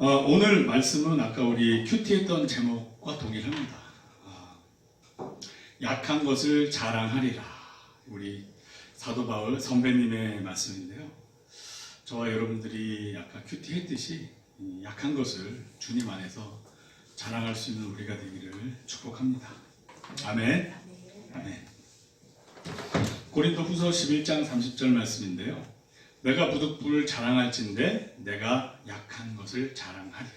오늘 말씀은 아까 우리 큐티했던 제목과 동일합니다. 약한 것을 자랑하리라. 우리 사도 바울 선배님의 말씀인데요. 저와 여러분들이 아까 큐티했듯이 약한 것을 주님 안에서 자랑할 수 있는 우리가 되기를 축복합니다. 아멘. 아멘. 고린도 후서 11장 30절 말씀인데요. 내가 부득불 자랑할진대 내가 약한 것을 자랑하리라.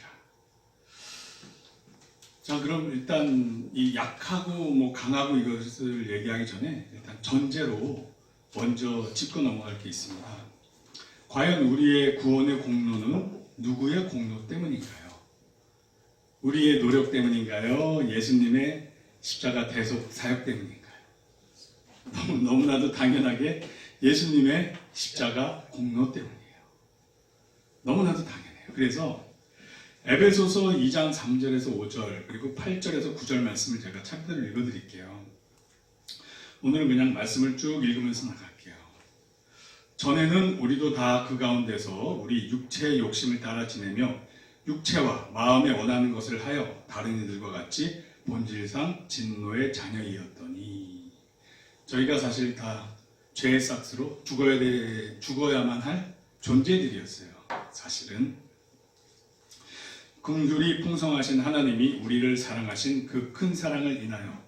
자, 그럼 일단 이 약하고 강하고 이것을 얘기하기 전에 일단 전제로 먼저 짚고 넘어갈 게 있습니다. 과연 우리의 구원의 공로는 누구의 공로 때문인가요? 우리의 노력 때문인가요? 예수님의 십자가 대속 사역 때문인가요? 너무나도 당연하게 예수님의 십자가 공로 때문이에요. 너무나도 당연해요. 그래서 에베소서 2장 3절에서 5절 그리고 8절에서 9절 말씀을 제가 차례대로 읽어드릴게요. 오늘은 그냥 말씀을 쭉 읽으면서 나갈게요. 전에는 우리도 다 그 가운데서 우리 육체의 욕심을 따라 지내며 육체와 마음에 원하는 것을 하여 다른 이들과 같이 본질상 진노의 자녀이었더니 저희가 사실 다 죄의 싹스로 죽어야만 할 존재들이었어요. 사실은 긍휼이 풍성하신 하나님이 우리를 사랑하신 그 큰 사랑을 인하여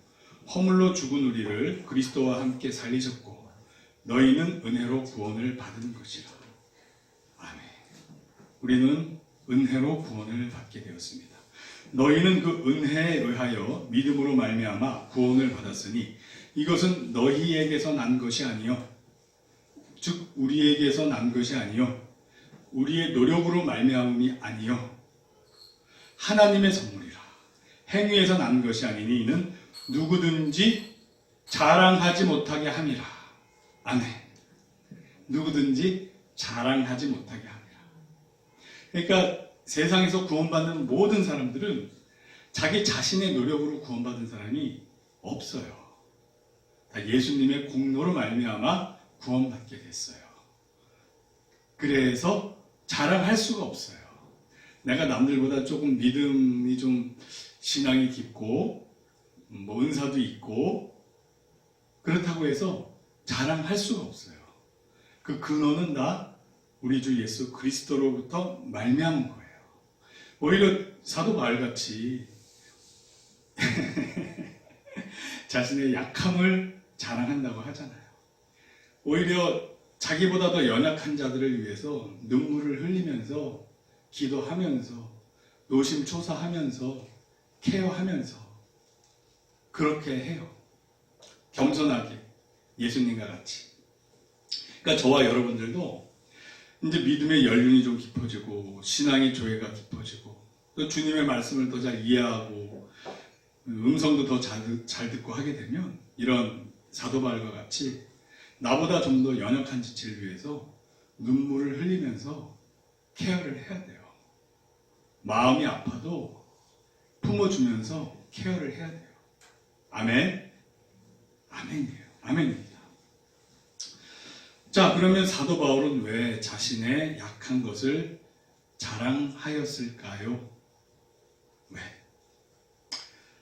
허물로 죽은 우리를 그리스도와 함께 살리셨고 너희는 은혜로 구원을 받은 것이라. 아멘. 우리는 은혜로 구원을 받게 되었습니다. 너희는 그 은혜에 의하여 믿음으로 말미암아 구원을 받았으니 이것은 너희에게서 난 것이 아니요 즉 우리에게서 난 것이 아니요 우리의 노력으로 말미암음이 아니요 하나님의 선물이라. 행위에서 난 것이 아니니 이는 누구든지 자랑하지 못하게 함이라. 아멘. 누구든지 자랑하지 못하게 함이라. 그러니까 세상에서 구원받는 모든 사람들은 자기 자신의 노력으로 구원받은 사람이 없어요. 다 예수님의 공로로 말미암아 구원받게 됐어요. 그래서 자랑할 수가 없어요. 내가 남들보다 조금 믿음이 좀 신앙이 깊고 은사도 있고 그렇다고 해서 자랑할 수가 없어요. 그 근원은 다 우리 주 예수 그리스도로부터 말미암은 거예요. 오히려 사도 바울같이 자신의 약함을 자랑한다고 하잖아요. 오히려 자기보다 더 연약한 자들을 위해서 눈물을 흘리면서 기도하면서 노심초사하면서 케어하면서 그렇게 해요. 겸손하게 예수님과 같이. 그러니까 저와 여러분들도 이제 믿음의 연륜이 좀 깊어지고 신앙의 조예가 깊어지고 또 주님의 말씀을 더 잘 이해하고 음성도 더 잘 듣고 하게 되면 이런 사도 바울과 같이 나보다 좀 더 연약한 지체를 위해서 눈물을 흘리면서 케어를 해야 돼요. 마음이 아파도 품어주면서 케어를 해야 돼요. 아멘? 아멘이에요. 아멘입니다. 자, 그러면 사도 바울은 왜 자신의 약한 것을 자랑하였을까요? 왜?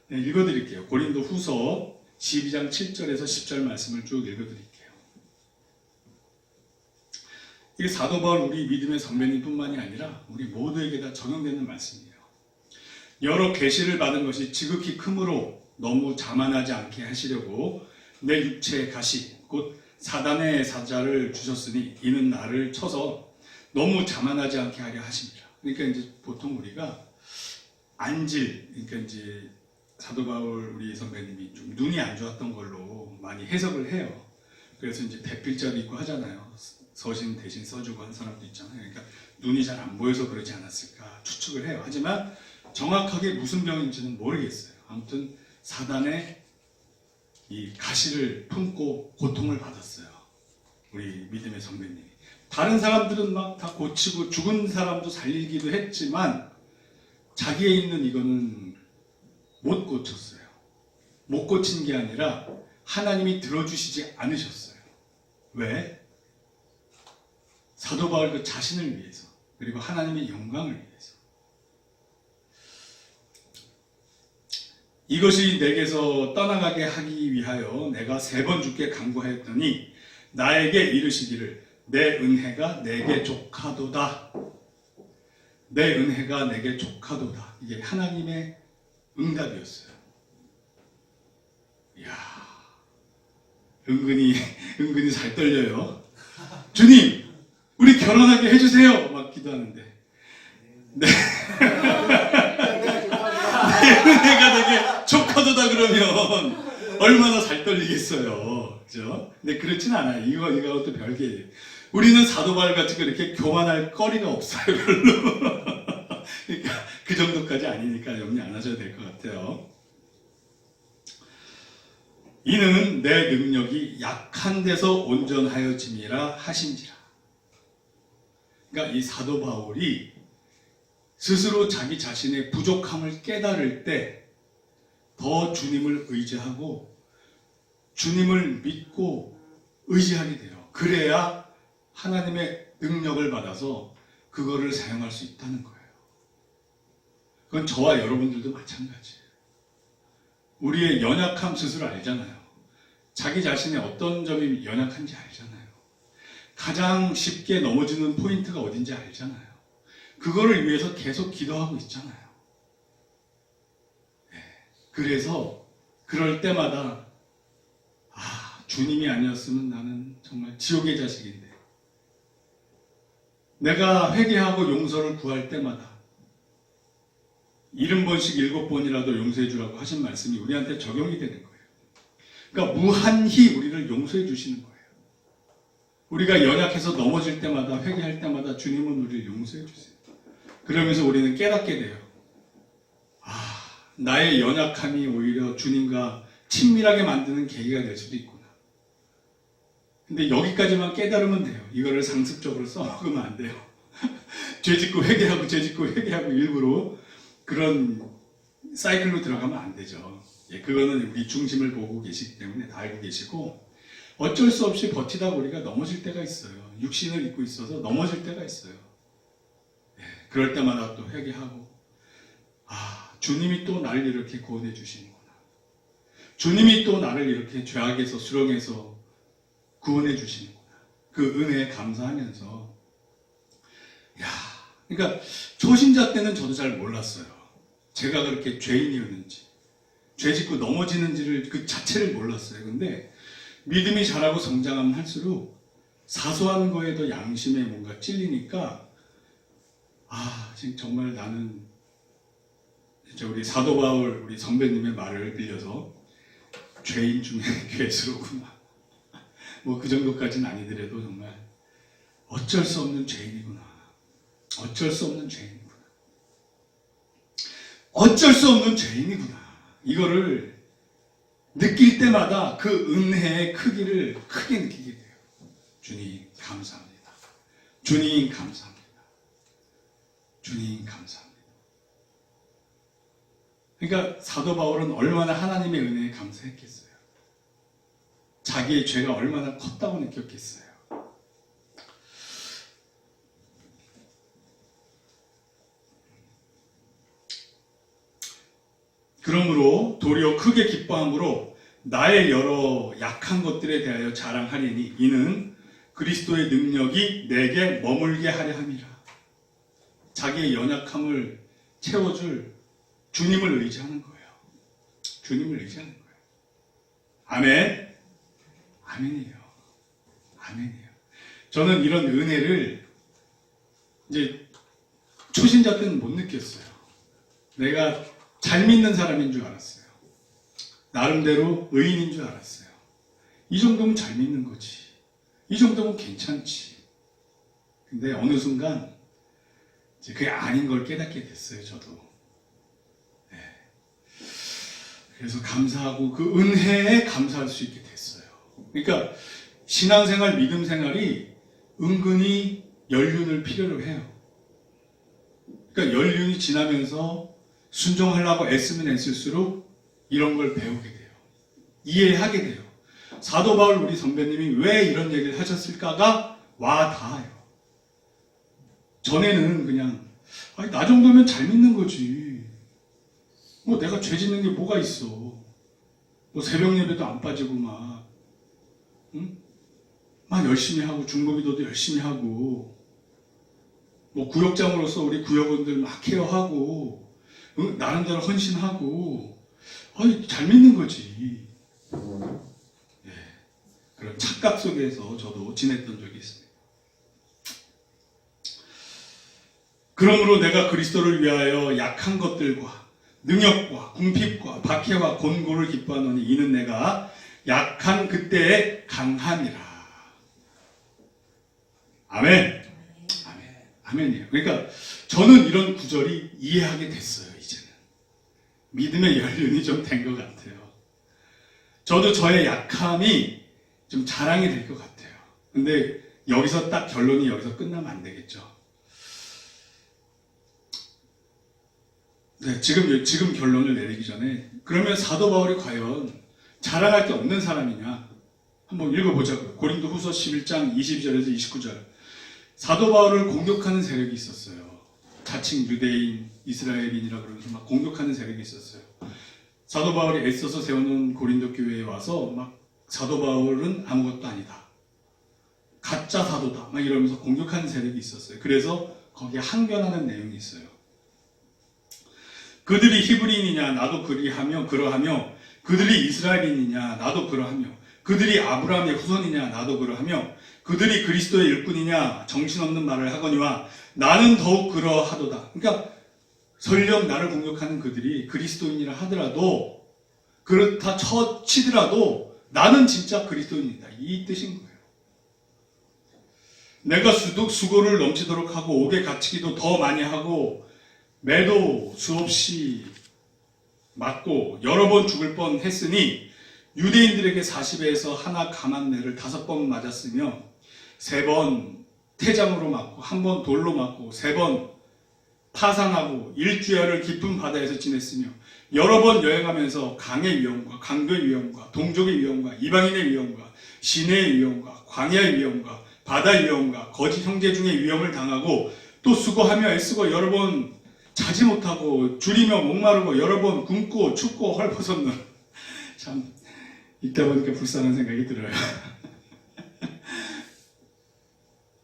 네, 읽어드릴게요. 고린도 후서 12장 7절에서 10절 말씀을 쭉 읽어드릴게요. 이게 사도 바울 우리 믿음의 선배님뿐만이 아니라 우리 모두에게 다 적용되는 말씀이에요. 여러 계시를 받은 것이 지극히 크므로 너무 자만하지 않게 하시려고 내 육체의 가시 곧 사단의 사자를 주셨으니 이는 나를 쳐서 너무 자만하지 않게 하려 하십니다. 그러니까 이제 보통 우리가 그러니까 이제 사도 바울 우리 선배님이 좀 눈이 안 좋았던 걸로 많이 해석을 해요. 그래서 이제 대필자도 있고 하잖아요. 서신 대신 써주고 한 사람도 있잖아요. 그러니까 눈이 잘 안 보여서 그러지 않았을까 추측을 해요. 하지만 정확하게 무슨 병인지는 모르겠어요. 아무튼 사단의 이 가시를 품고 고통을 받았어요. 우리 믿음의 선배님이. 다른 사람들은 막 다 고치고 죽은 사람도 살리기도 했지만 자기에 있는 이거는 못 고쳤어요. 못 고친 게 아니라 하나님이 들어주시지 않으셨어요. 왜? 사도 바울 그 자신을 위해서 그리고 하나님의 영광을 위해서. 이것이 내게서 떠나가게 하기 위하여 내가 3번 주께 간구하였더니 나에게 이르시기를 내 은혜가 내게 족하도다. 내 은혜가 내게 족하도다. 이게 하나님의 응답이었어요. 이야, 은근히 잘 떨려요. 주님, 우리 결혼하게 해주세요. 막 기도하는데. 네. 내 은혜가 되게 족하도다 그러면 얼마나 잘 떨리겠어요. 그죠? 근데 그렇진 않아요. 이거하고 또 별개예요. 우리는 사도 바울 같이 그렇게 교만할 거리가 없어요. 별로. 그러니까 그 정도까지 아니니까 염려 안 하셔도 될 것 같아요. 이는 내 능력이 약한 데서 온전하여짐이라 하신지라. 그러니까 이 사도 바울이 스스로 자기 자신의 부족함을 깨달을 때 더 주님을 의지하고 주님을 믿고 의지하게 돼요. 그래야 하나님의 능력을 받아서 그거를 사용할 수 있다는 거예요. 그건 저와 여러분들도 마찬가지예요. 우리의 연약함 스스로 알잖아요. 자기 자신의 어떤 점이 연약한지 알잖아요. 가장 쉽게 넘어지는 포인트가 어딘지 알잖아요. 그거를 위해서 계속 기도하고 있잖아요. 네. 그래서 그럴 때마다 주님이 아니었으면 나는 정말 지옥의 자식인데, 내가 회개하고 용서를 구할 때마다 70번씩 7번이라도 용서해 주라고 하신 말씀이 우리한테 적용이 되는 거예요. 그러니까 무한히 우리를 용서해 주시는 거예요. 우리가 연약해서 넘어질 때마다, 회개할 때마다 주님은 우리를 용서해 주세요. 그러면서 우리는 깨닫게 돼요. 나의 연약함이 오히려 주님과 친밀하게 만드는 계기가 될 수도 있구나. 근데 여기까지만 깨달으면 돼요. 이거를 상습적으로 써먹으면 안 돼요. 죄짓고 회개하고 일부러 그런 사이클로 들어가면 안 되죠. 그거는 우리 중심을 보고 계시기 때문에 다 알고 계시고, 어쩔 수 없이 버티다 우리가 넘어질 때가 있어요. 육신을 입고 있어서 넘어질 때가 있어요. 그럴 때마다 또 회개하고, 주님이 또 나를 이렇게 구원해 주시는구나. 주님이 또 나를 이렇게 죄악에서 수렁에서 구원해 주시는구나. 그 은혜에 감사하면서, 그러니까 초신자 때는 저도 잘 몰랐어요. 제가 그렇게 죄인이었는지, 죄 짓고 넘어지는지를 그 자체를 몰랐어요. 근데 믿음이 자라고 성장하면 할수록 사소한 거에도 양심에 뭔가 찔리니까, 지금 정말 나는 진짜 우리 사도 바울 우리 선배님의 말을 빌려서 죄인 중에 괴수로구나. 뭐 그 정도까지는 아니더라도 정말 어쩔 수 없는 죄인이구나. 어쩔 수 없는 죄인이구나. 어쩔 수 없는 죄인이구나. 이거를 느낄 때마다 그 은혜의 크기를 크게 느끼게 돼요. 주님 감사합니다. 주님 감사합니다. 주님 감사합니다. 그러니까 사도 바울은 얼마나 하나님의 은혜에 감사했겠어요. 자기의 죄가 얼마나 컸다고 느꼈겠어요. 그러므로 도리어 크게 기뻐함으로 나의 여러 약한 것들에 대하여 자랑하리니 이는 그리스도의 능력이 내게 머물게 하려 함이라. 자기의 연약함을 채워줄 주님을 의지하는 거예요. 주님을 의지하는 거예요. 아멘. 아멘이에요. 아멘이에요. 저는 이런 은혜를 이제 초신자 때는 못 느꼈어요. 내가 잘 믿는 사람인 줄 알았어요. 나름대로 의인인 줄 알았어요. 이 정도면 잘 믿는 거지. 이 정도면 괜찮지. 근데 어느 순간 이제 그게 아닌 걸 깨닫게 됐어요. 저도. 네. 그래서 감사하고 그 은혜에 감사할 수 있게 됐어요. 그러니까 신앙생활, 믿음생활이 은근히 연륜을 필요로 해요. 그러니까 연륜이 지나면서 순종하려고 애쓰면 애쓸수록 이런 걸 배우게 돼요. 이해하게 돼요. 사도 바울 우리 선배님이 왜 이런 얘기를 하셨을까가 와 닿아요. 전에는 그냥 나 정도면 잘 믿는 거지. 뭐 내가 죄 짓는 게 뭐가 있어. 뭐 새벽 예배도 안 빠지고 막, 응? 막 열심히 하고 중보기도도 열심히 하고 뭐 구역장으로서 우리 구역원들 막 케어하고 응? 나름대로 헌신하고 잘 믿는 거지. 예, 그런 착각 속에서 저도 지냈던 적이 있습니다. 그러므로 내가 그리스도를 위하여 약한 것들과 능욕과 궁핍과 박해와 곤고를 기뻐하노니 이는 내가 약한 그때의 강함이라. 아멘. 아멘. 아멘이에요. 그러니까 저는 이런 구절이 이해하게 됐어요. 이제는 믿음의 연륜이 좀 된 것 같아요. 저도 저의 약함이 좀 자랑이 될 것 같아요. 근데 여기서 딱 결론이 여기서 끝나면 안 되겠죠. 네, 지금 결론을 내리기 전에 그러면 사도 바울이 과연 자랑할 게 없는 사람이냐? 한번 읽어보자고요. 고린도 후서 11장 22절에서 29절. 사도 바울을 공격하는 세력이 있었어요. 자칭 유대인, 이스라엘인이라 그러면서 막 공격하는 세력이 있었어요. 사도 바울이 애써서 세워놓은 고린도 교회에 와서 막 사도 바울은 아무것도 아니다. 가짜 사도다. 막 이러면서 공격하는 세력이 있었어요. 그래서 거기에 항변하는 내용이 있어요. 그들이 히브리인이냐 나도 그러하며 그들이 이스라엘인이냐 나도 그러하며 그들이 아브라함의 후손이냐 나도 그러하며 그들이 그리스도의 일꾼이냐 정신없는 말을 하거니와 나는 더욱 그러하도다. 그러니까 설령 나를 공격하는 그들이 그리스도인이라 하더라도 그렇다 치더라도 나는 진짜 그리스도인이다. 이 뜻인 거예요. 내가 수고를 넘치도록 하고 옥에 갇히기도 더 많이 하고 매도 수없이 맞고 여러 번 죽을 뻔했으니 유대인들에게 40에서 하나 감한 매를 5번 맞았으며 3번 태장으로 맞고 1번 돌로 맞고 3번 파산하고 일주야를 깊은 바다에서 지냈으며 여러 번 여행하면서 강의 위험과 강도의 위험과 동족의 위험과 이방인의 위험과 시내의 위험과 광야의 위험과 바다의 위험과 거짓 형제 중의 위험을 당하고 또 수고하며 애쓰고 여러 번 자지 못하고 줄이며 목마르고 여러 번 굶고 춥고 헐벗었는 참 이때 보니까 불쌍한 생각이 들어요.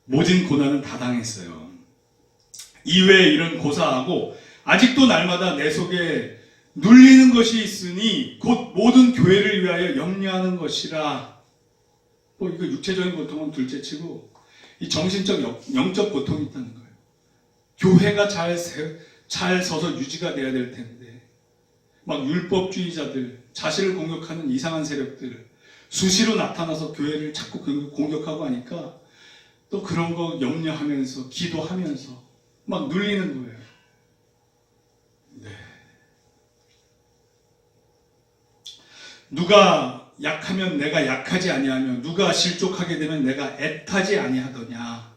모진 고난은 다 당했어요. 이외에 이런 고사하고 아직도 날마다 내 속에 눌리는 것이 있으니 곧 모든 교회를 위하여 염려하는 것이라. 뭐 이거 육체적인 고통은 둘째치고 이 정신적 영적 고통이 있다는 거예요. 교회가 잘 서서 유지가 돼야 될 텐데 막 율법주의자들, 자신을 공격하는 이상한 세력들 수시로 나타나서 교회를 자꾸 공격하고 하니까 또 그런 거 염려하면서 기도하면서 막 눌리는 거예요. 네. 누가 약하면 내가 약하지 아니하며 누가 실족하게 되면 내가 애타지 아니하더냐.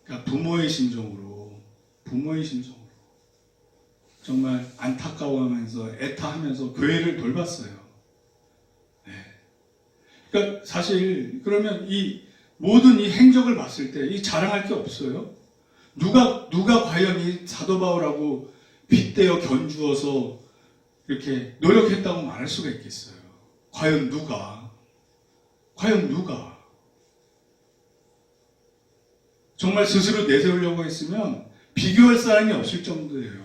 그러니까 부모의 심정으로 정말 안타까워하면서 애타하면서 교회를 돌봤어요. 네. 그러니까 사실 그러면 이 모든 이 행적을 봤을 때 이 자랑할 게 없어요. 누가 과연 이 사도 바울하고 빗대어 견주어서 이렇게 노력했다고 말할 수가 있겠어요. 과연 누가 정말 스스로 내세우려고 했으면 비교할 사람이 없을 정도예요.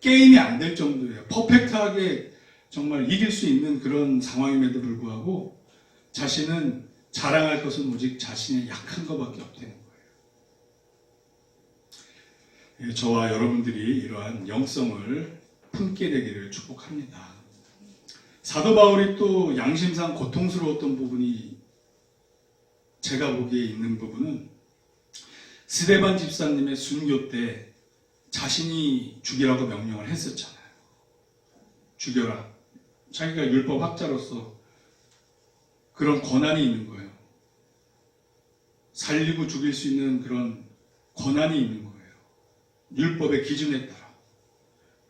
게임이 안 될 정도예요. 퍼펙트하게 정말 이길 수 있는 그런 상황임에도 불구하고 자신은 자랑할 것은 오직 자신의 약한 것밖에 없다는 거예요. 저와 여러분들이 이러한 영성을 품게 되기를 축복합니다. 사도 바울이 또 양심상 고통스러웠던 부분이 제가 보기에 있는 부분은 스데반 집사님의 순교 때 자신이 죽이라고 명령을 했었잖아요. 죽여라. 자기가 율법 학자로서 그런 권한이 있는 거예요. 살리고 죽일 수 있는 그런 권한이 있는 거예요. 율법의 기준에 따라.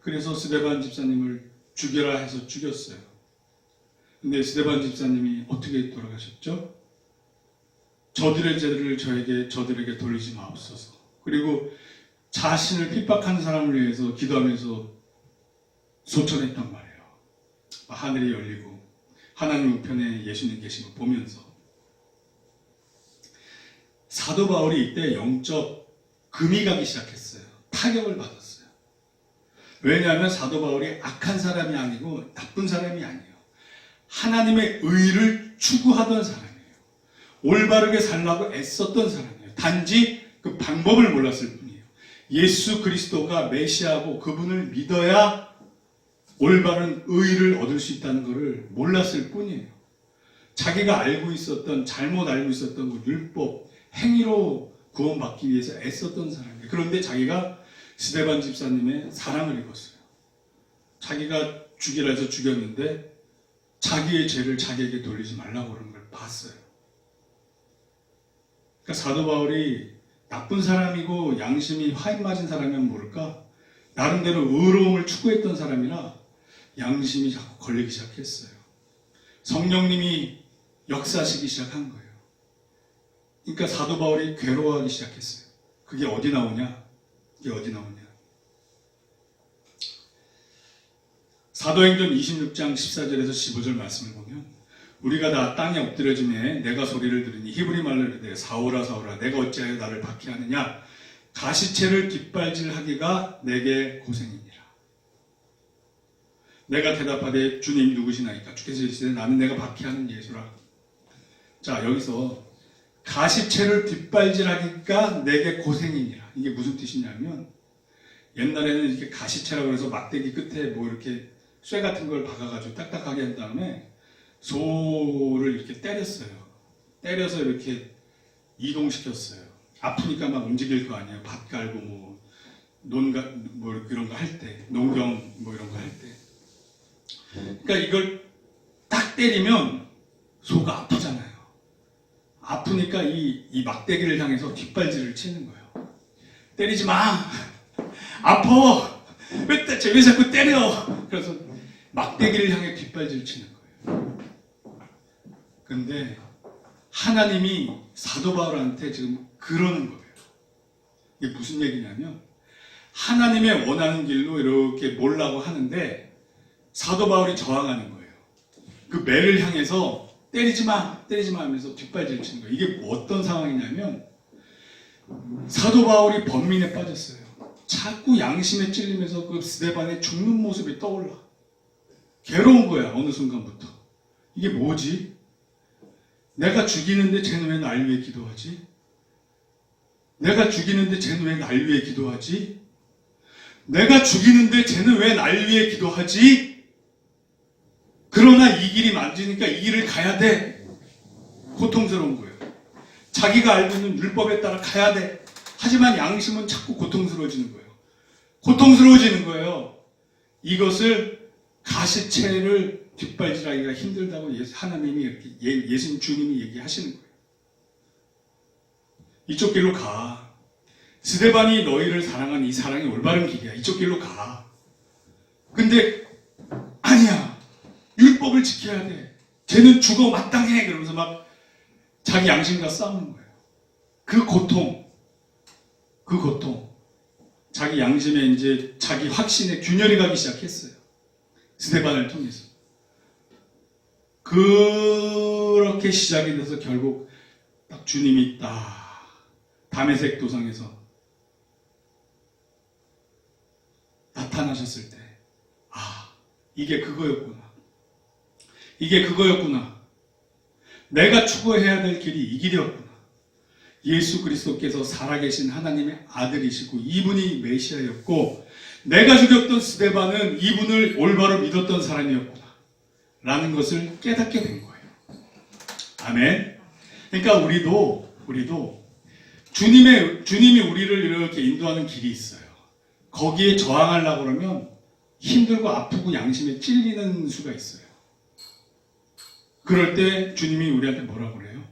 그래서 스데반 집사님을 죽여라 해서 죽였어요. 근데 스데반 집사님이 어떻게 돌아가셨죠? 저들의 죄를 저들에게 돌리지 마옵소서. 그리고 자신을 핍박하는 사람을 위해서 기도하면서 소천했단 말이에요. 하늘이 열리고 하나님 우편에 예수님 계신 거 보면서. 사도 바울이 이때 영적 금이 가기 시작했어요. 타격을 받았어요. 왜냐하면 사도 바울이 악한 사람이 아니고 나쁜 사람이 아니에요. 하나님의 의를 추구하던 사람이에요. 올바르게 살라고 애썼던 사람이에요. 단지 그 방법을 몰랐을 뿐이에요. 예수 그리스도가 메시아고 그분을 믿어야 올바른 의를 얻을 수 있다는 것을 몰랐을 뿐이에요. 자기가 알고 있었던, 잘못 알고 있었던 그 율법, 행위로 구원받기 위해서 애썼던 사람이에요. 그런데 자기가 스데반 집사님의 사랑을 입었어요. 자기가 죽이라 해서 죽였는데 자기의 죄를 자기에게 돌리지 말라고 그러는 걸 봤어요. 그러니까 사도 바울이 나쁜 사람이고 양심이 화인 맞은 사람이면 모를까? 나름대로 의로움을 추구했던 사람이라 양심이 자꾸 걸리기 시작했어요. 성령님이 역사하시기 시작한 거예요. 그러니까 사도 바울이 괴로워하기 시작했어요. 그게 어디 나오냐? 사도행전 26장 14절에서 15절 말씀을 보면 우리가 다 땅에 엎드려짐에 내가 소리를 들으니 히브리 말로 이르되 사울아 사울아 내가 어찌하여 나를 박해하느냐 가시체를 뒷발질하기가 내게 고생이니라. 내가 대답하되 주님 누구시나이까 주께서 이르시되 나는 내가 박해하는 예수라. 자, 여기서 가시체를 뒷발질하기가 내게 고생이니라. 이게 무슨 뜻이냐면 옛날에는 이렇게 가시체라고 해서 막대기 끝에 뭐 이렇게 쇠 같은 걸 박아가지고 딱딱하게 한 다음에 소를 이렇게 때렸어요. 때려서 이렇게 이동시켰어요. 아프니까 막 움직일 거 아니에요. 밭 갈고 뭐 그런 거 할 때, 농경 뭐 이런 거 할 때. 그러니까 이걸 딱 때리면 소가 아프잖아요. 아프니까 이 막대기를 향해서 뒷발질을 치는 거예요. 때리지 마. 아파. 왜 자꾸 때려? 그래서 막대기를 향해 뒷발질 치는 거예요. 그런데 하나님이 사도 바울한테 지금 그러는 거예요. 이게 무슨 얘기냐면 하나님의 원하는 길로 이렇게 몰라고 하는데 사도 바울이 저항하는 거예요. 그 매를 향해서 때리지 마 하면서 뒷발질 치는 거예요. 이게 어떤 상황이냐면 사도 바울이 번민에 빠졌어요. 자꾸 양심에 찔리면서 그 스데반의 죽는 모습이 떠올라. 괴로운 거야, 어느 순간부터. 이게 뭐지? 내가 죽이는데 쟤는 왜 날 위해 기도하지? 내가 죽이는데 쟤는 왜 날 위해 기도하지? 내가 죽이는데 쟤는 왜 날 위해 기도하지? 그러나 이 길이 맞으니까 이 길을 가야 돼. 고통스러운 거예요. 자기가 알고 있는 율법에 따라 가야 돼. 하지만 양심은 자꾸 고통스러워지는 거예요. 고통스러워지는 거예요. 이것을 가시체를 뒷발질하기가 힘들다고 하나님이 이렇게 예수님 주님이 얘기하시는 거예요. 이쪽 길로 가. 스데반이 너희를 사랑한 이 사랑이 올바른 길이야. 이쪽 길로 가. 근데 아니야. 율법을 지켜야 돼. 쟤는 죽어 마땅해. 그러면서 막 자기 양심과 싸우는 거예요. 그 고통. 자기 양심에 이제 자기 확신에 균열이 가기 시작했어요. 스데반을 통해서. 그렇게 시작이 돼서 결국 딱 주님이 딱 다메섹 도상에서 나타나셨을 때, 아, 이게 그거였구나. 내가 추구해야 될 길이 이 길이었구나. 예수 그리스도께서 살아계신 하나님의 아들이시고 이분이 메시아였고 내가 죽였던 스데반은 이분을 올바로 믿었던 사람이었구나 라는 것을 깨닫게 된 거예요. 아멘. 그러니까 우리도 주님이 우리를 이렇게 인도하는 길이 있어요. 거기에 저항하려고 그러면 힘들고 아프고 양심에 찔리는 수가 있어요. 그럴 때 주님이 우리한테 뭐라고 그래요?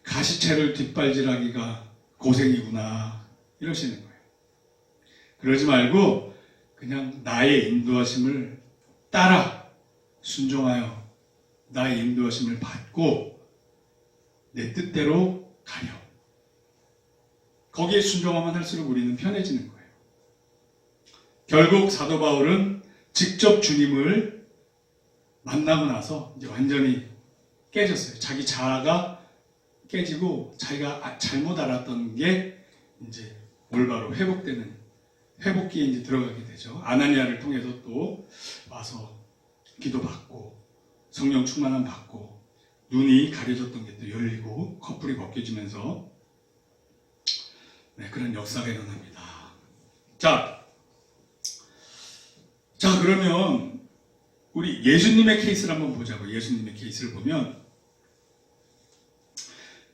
가시체를 뒷발질하기가 고생이구나 이러시는 거예요. 그러지 말고 그냥 나의 인도하심을 따라 순종하여 나의 인도하심을 받고 내 뜻대로 가려. 거기에 순종하면 할수록 우리는 편해지는 거예요. 결국 사도 바울은 직접 주님을 만나고 나서 이제 완전히 깨졌어요. 자기 자아가 깨지고 자기가 잘못 알았던 게 이제 올바로 회복기에 이제 들어가게 되죠. 아나니아를 통해서 또 와서 기도받고 성령 충만함 받고 눈이 가려졌던 게 또 열리고 커플이 벗겨지면서 그런 역사가 일어납니다. 자 그러면 우리 예수님의 케이스를 한번 보자고. 예수님의 케이스를 보면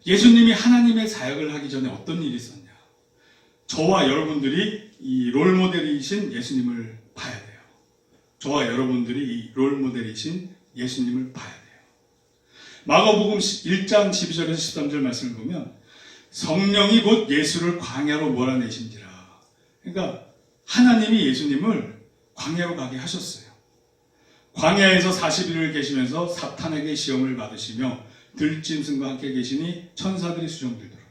예수님이 하나님의 사역을 하기 전에 어떤 일이 있었냐. 저와 여러분들이 이 롤모델이신 예수님을 봐야 돼요. 저와 여러분들이 이 롤모델이신 예수님을 봐야 돼요. 마가복음 1장 12절에서 13절 말씀을 보면 성령이 곧 예수를 광야로 몰아내신지라. 그러니까 하나님이 예수님을 광야로 가게 하셨어요. 광야에서 40일을 계시면서 사탄에게 시험을 받으시며 들짐승과 함께 계시니 천사들이 수종들더라.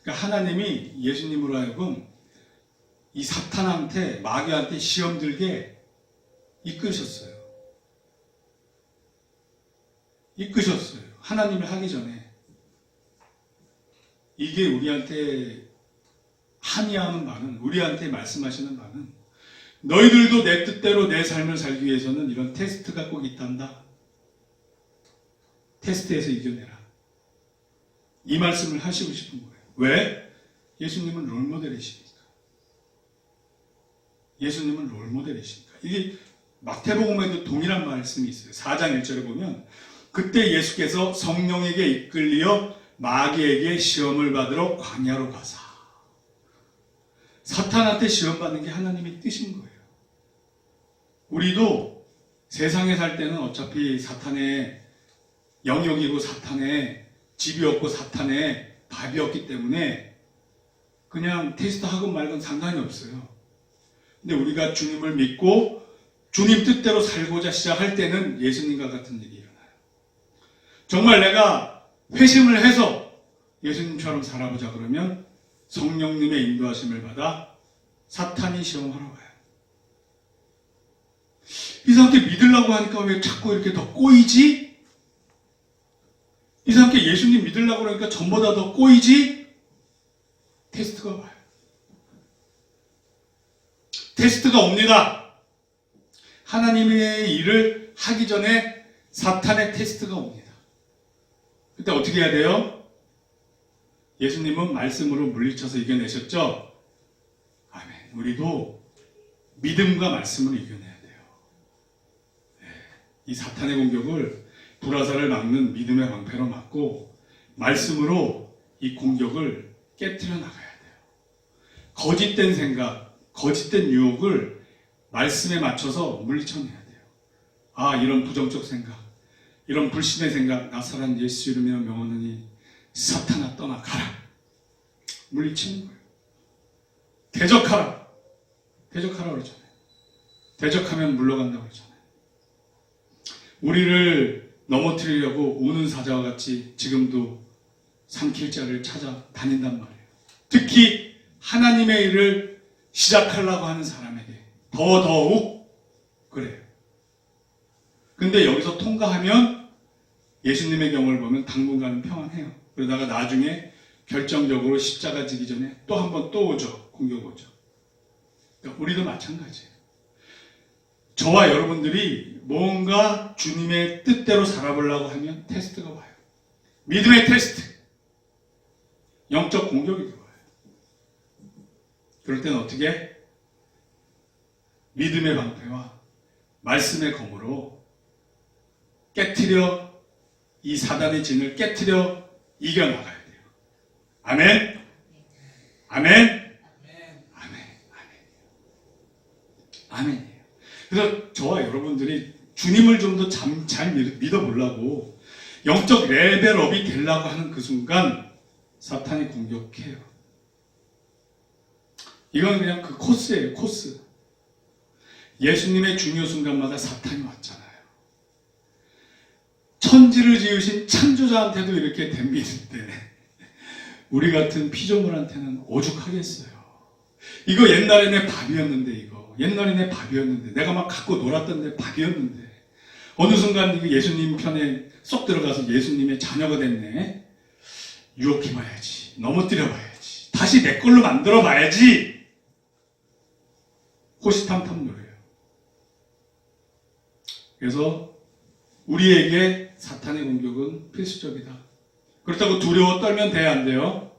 그러니까 하나님이 예수님으로 하여금 이 사탄한테 마귀한테 시험 들게 이끄셨어요. 하나님을 하기 전에. 이게 우리한테 항의하는 바는, 우리한테 말씀하시는 바는 너희들도 내 뜻대로 내 삶을 살기 위해서는 이런 테스트가 꼭 있단다. 테스트에서 이겨내라. 이 말씀을 하시고 싶은 거예요. 왜? 예수님은 롤모델이시니까. 예수님은 롤모델이시니까. 이게 마태복음에도 동일한 말씀이 있어요. 4장 1절에 보면 그때 예수께서 성령에게 이끌리어 마귀에게 시험을 받으러 광야로 가사. 사탄한테 시험받는 게 하나님의 뜻인 거예요. 우리도 세상에 살 때는 어차피 사탄의 영역이고 사탄의 집이었고 사탄의 밥이었기 때문에 그냥 테스트하건 말건 상관이 없어요. 근데 우리가 주님을 믿고 주님 뜻대로 살고자 시작할 때는 예수님과 같은 일이 일어나요. 정말 내가 회심을 해서 예수님처럼 살아보자 그러면 성령님의 인도하심을 받아 사탄이 시험하러 가요. 이상하게 믿으려고 하니까 왜 자꾸 이렇게 더 꼬이지? 이상하게 예수님 믿으려고 그러니까 전보다 더 꼬이지? 테스트가 와요. 테스트가 옵니다. 하나님의 일을 하기 전에 사탄의 테스트가 옵니다. 그때 어떻게 해야 돼요? 예수님은 말씀으로 물리쳐서 이겨내셨죠? 아멘. 우리도 믿음과 말씀으로 이겨내야 돼요. 이 사탄의 공격을 불화살을 막는 믿음의 방패로 막고 말씀으로 이 공격을 깨트려 나가야 돼요. 거짓된 생각, 거짓된 유혹을 말씀에 맞춰서 물리쳐내야 돼요. 이런 부정적 생각, 이런 불신의 생각, 나사렛 예수 이름으로 명하노니 사탄아 떠나 가라. 물리치는 거예요. 대적하라. 대적하라 그러잖아요. 대적하면 물러간다고 그러잖아요. 우리를 넘어뜨리려고 우는 사자와 같이 지금도 삼킬 자를 찾아 다닌단 말이에요. 특히 하나님의 일을 시작하려고 하는 사람에게 더더욱 그래요. 근데 여기서 통과하면 예수님의 경우를 보면 당분간은 평안해요. 그러다가 나중에 결정적으로 십자가 지기 전에 또 한 번 또 오죠. 공격 오죠. 그러니까 우리도 마찬가지예요. 저와 여러분들이 뭔가 주님의 뜻대로 살아보려고 하면 테스트가 와요. 믿음의 테스트. 영적 공격이 들어와요. 그럴 때는 어떻게? 믿음의 방패와 말씀의 검으로 깨트려 이 사단의 진을 깨트려 이겨나가야 돼요. 아멘? 아멘? 아멘? 아멘이에요. 그래서 저와 여러분들이 주님을 좀 더 잘 믿어보려고 영적 레벨업이 되려고 하는 그 순간 사탄이 공격해요. 이건 그냥 그 코스예요. 코스. 예수님의 중요 순간마다 사탄이 왔잖아요. 천지를 지으신 창조자한테도 이렇게 덤비는데 우리 같은 피조물한테는 오죽하겠어요. 이거 옛날에는 밥이었는데 이거 옛날에 내 밥이었는데, 내가 막 갖고 놀았던 내 밥이었는데, 어느 순간 예수님 편에 쏙 들어가서 예수님의 자녀가 됐네. 유혹해봐야지. 넘어뜨려봐야지. 다시 내 걸로 만들어봐야지. 호시탐탐 노래요. 그래서 우리에게 사탄의 공격은 필수적이다. 그렇다고 두려워 떨면 돼야 안 돼요?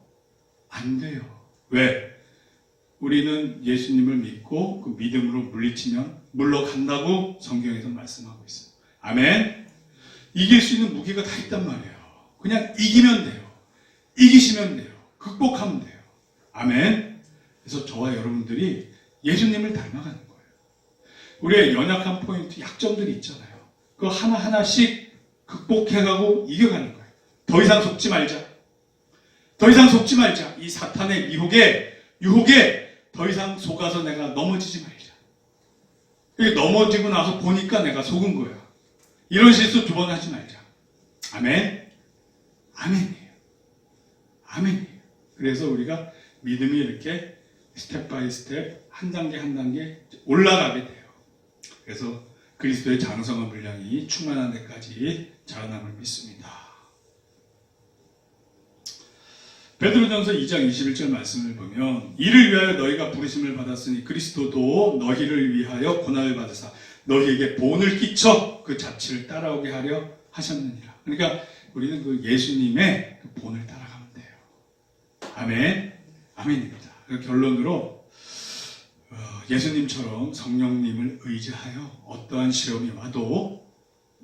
안 돼요. 왜? 우리는 예수님을 믿고 그 믿음으로 물리치면 물러간다고 성경에서 말씀하고 있어요. 아멘? 이길 수 있는 무기가 다 있단 말이에요. 그냥 이기면 돼요. 이기시면 돼요. 극복하면 돼요. 아멘? 그래서 저와 여러분들이 예수님을 닮아가는 거예요. 우리의 연약한 포인트, 약점들이 있잖아요. 그거 하나하나씩 극복해가고 이겨가는 거예요. 더 이상 속지 말자. 더 이상 속지 말자. 이 사탄의 유혹에 더 이상 속아서 내가 넘어지지 말자. 넘어지고 나서 보니까 내가 속은 거야. 이런 실수 2번 하지 말자. 아멘? 아멘이에요. 아멘이에요. 그래서 우리가 믿음이 이렇게 스텝 바이 스텝 한 단계 한 단계 올라가게 돼요. 그래서 그리스도의 장성한 분량이 충만한 데까지 자라남을 믿습니다. 베드로전서 2장 21절 말씀을 보면 이를 위하여 너희가 부르심을 받았으니 그리스도도 너희를 위하여 고난을 받으사 너희에게 본을 끼쳐 그 자취를 따라오게 하려 하셨느니라. 그러니까 우리는 그 예수님의 그 본을 따라가면 돼요. 아멘. 아멘입니다. 결론으로 예수님처럼 성령님을 의지하여 어떠한 시험이 와도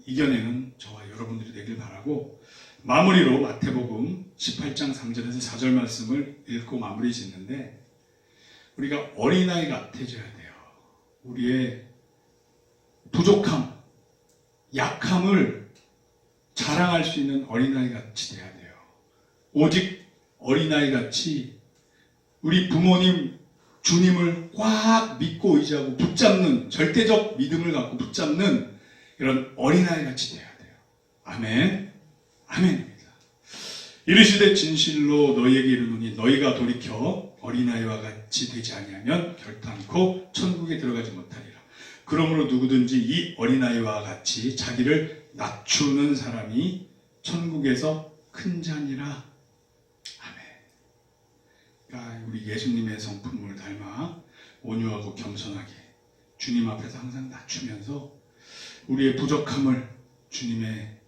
이겨내는 저와 여러분들이 되길 바라고 마무리로 마태복음 18장 3절에서 4절 말씀을 읽고 마무리 짓는데 우리가 어린아이 같아져야 돼요. 우리의 부족함, 약함을 자랑할 수 있는 어린아이 같이 돼야 돼요. 오직 어린아이 같이 우리 부모님, 주님을 꽉 믿고 의지하고 붙잡는 절대적 믿음을 갖고 붙잡는 이런 어린아이 같이 돼야 돼요. 아멘. 아멘입니다. 이르시되 진실로 너희에게 이르노니 너희가 돌이켜 어린아이와 같이 되지 아니하면 결단코 천국에 들어가지 못하리라. 그러므로 누구든지 이 어린아이와 같이 자기를 낮추는 사람이 천국에서 큰 자니라. 아멘. 그러니까 우리 예수님의 성품을 닮아 온유하고 겸손하게 주님 앞에서 항상 낮추면서 우리의 부족함을 주님의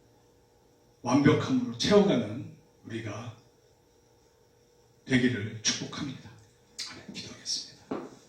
완벽함으로 채워가는 우리가 되기를 축복합니다.